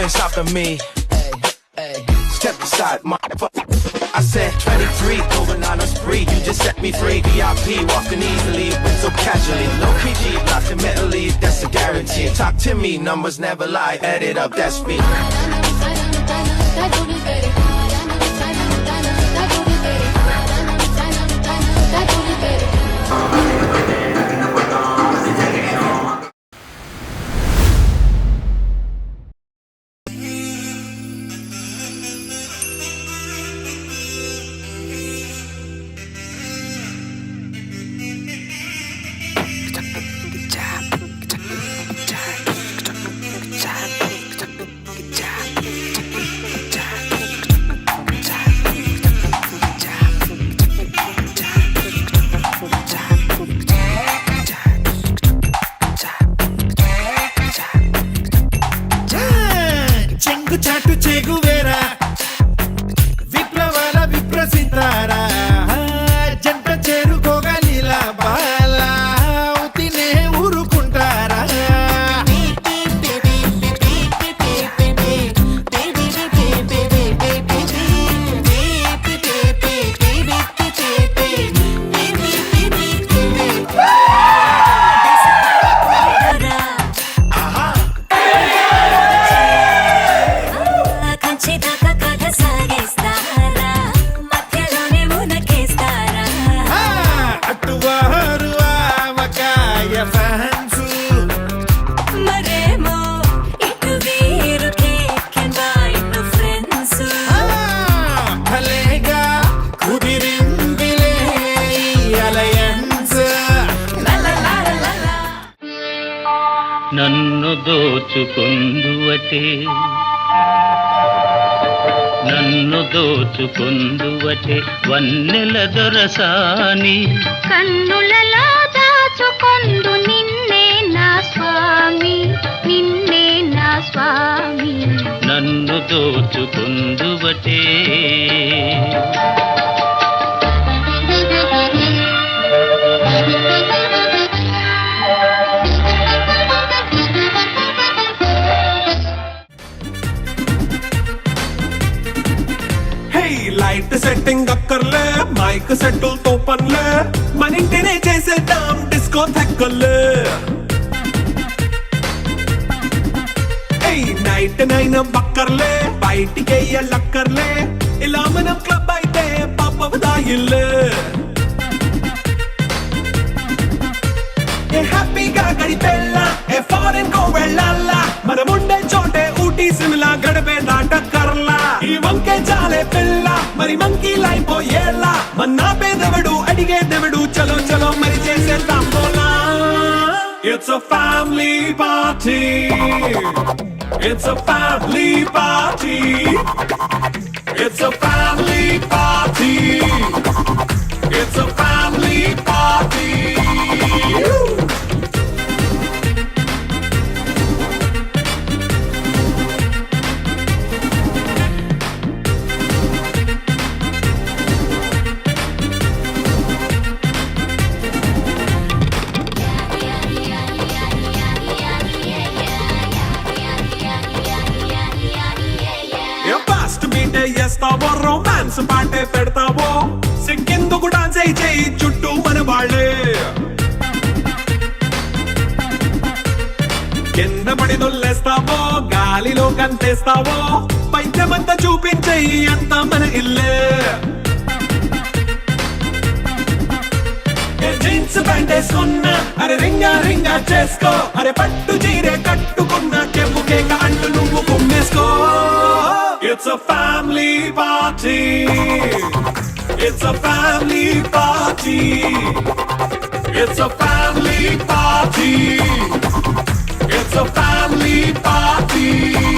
inch off of me. Step aside, motherfucker. I said 23, going on a spree. You just set me free. VIP, walking easily, but so casually. No PG, blocking mentally, that's a guarantee. Talk to me, numbers never lie. Add it up, that's me. చాటు చెగువేరా విప్లవాల విప్రసితారా జంట చేరుకోగలిలా బాలా తినే ఊరుకుంటారా నన్ను దోచుకుందువటే వన్నెల దొరసాని కన్నులలో దాచుకొందు నిన్నే నా స్వామి నన్ను దోచుకుందువటే లైట్ సెట్టింగ్ అక్కర్లే మైక్ సెట్టులతో పనులే మన ఇంటినే చేసేద్దాం డిస్కో థెక్కలే నైట్ నైన్ బక్కర్లే బయటికి వెళ్ళక్కర్లే ఇలా మనం క్లబ్ అయితే పాపదాయిల్లే హ్యాపీగా గడిపెళ్ళా ఫారెన్ కో వెళ్ళాలా మనం ఉండే చోటే ఊటీ సిమ్లా గడిపే నాటకర్లా ఈ వంకే చాలే పిల్ల మరి మంకీ లైపోయేలా మన్నా పేదవడు అడిగేదెవడు చలో చలో మరి చేసేద్దాం బోలా It's a family party. It's a family party. It's a family party. It's a family party. చేస్తావో రొమాన్స్ పాటే పెడతావో సిగ్గెందుకు డాన్స్ చేయి చుట్టూ మన వాళ్ళే కింద పడి దొల్లేస్తావో గాలిలో కంతేస్తావో పైద్యమంతా చూపించేయి అంతా మన ఇల్లే జీన్స్ ప్యాంట్ వేసుకున్నా అరే రింగా రింగా చేసుకో అరే పట్టు చీరే కట్టుకున్నా చెప్పు కేక అంటూ నువ్వు కుమ్మేసుకో It's a family party. It's a family party. It's a family party. It's a family party.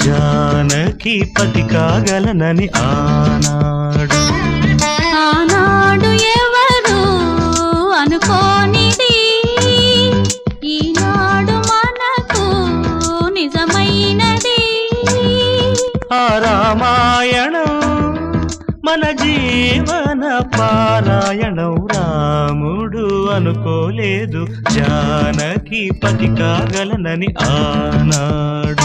Janaki పతి కాగలనని ఆనాడు ఆనాడు ఎవరు అనుకోనిది ఈనాడు మనకు నిజమైనది. ఆ రామాయణం మన జీవన పారాయణం. రాముడు అనుకోలేదు జానకి పతి కాగలనని ఆనాడు.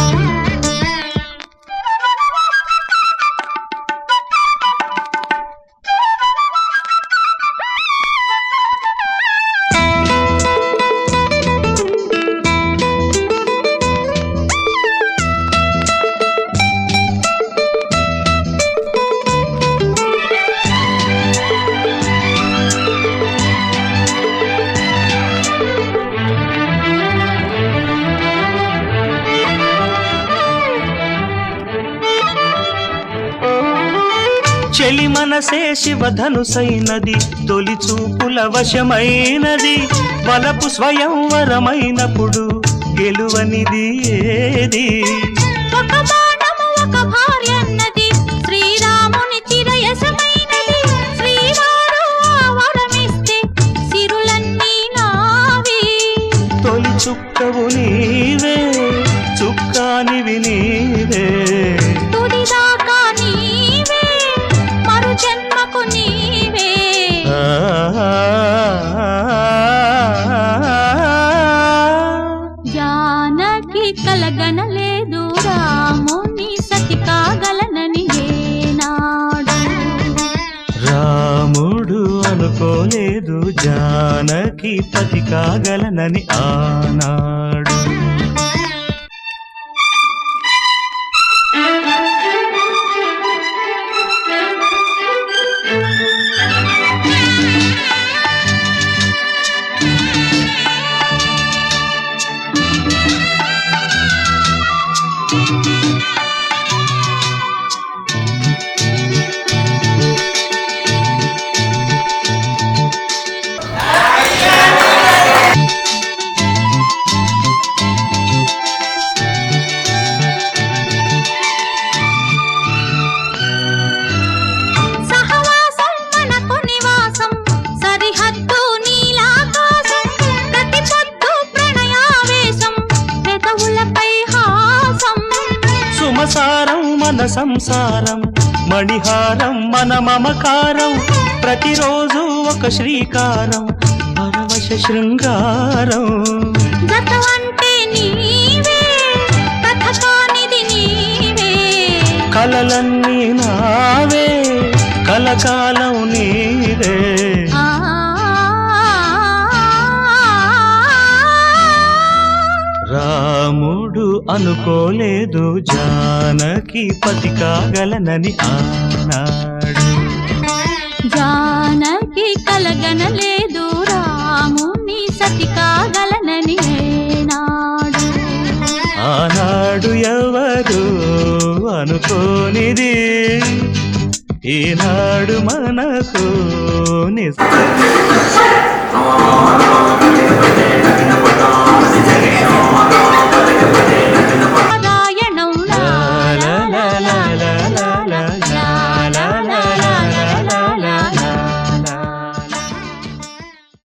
చెలి మనసే శివధనుసైనది, తొలి చూపుల వశమైనది. వలపు స్వయంవరమైనప్పుడు గెలువనిది ఏది? ఒక బాణము ఒక భార్యన్నది, శ్రీరాముని చిరయసమైనది. శ్రీవారు ఆ వరమిస్తే సిరులన్నీ నావి. తొలి చుక్కవు నీవే, చుక్కానివి నీవే. తుదిదాకా నీవే, మరు జన్మకు నీవే. జానకి కలగనలేదు రాముని సతి కాగలనని ఏనాడు. రాముడు అనుకోలేదు జానకి పతి కాగలనని ఆనాడు. సహవాసం మనకు నివాసం, సరిహద్దు నీలాకాశం. ప్రతి పొద్దు ప్రణయావేశం, పెదవులపై హాసం. సుమసారం మన సంసారం, మణిహారం మన మమకారం. ప్రతిరోజు ఒక శ్రీకారం, పరవశ శృంగారం. జత అంటే నీవే, కథ కానిది నీవే. కలలన్నీ నావే, కలకాలం నీవే. ఆ రాముడు అనుకోలేదు జానకి పతి కాగలనని ఆనాడు. జానకి కలగనలేదు రాముని సతి కాగలనని ఏనాడు. ఆనాడు ఎవరు అనుకోనిది ఈనాడు మనకు నిజం.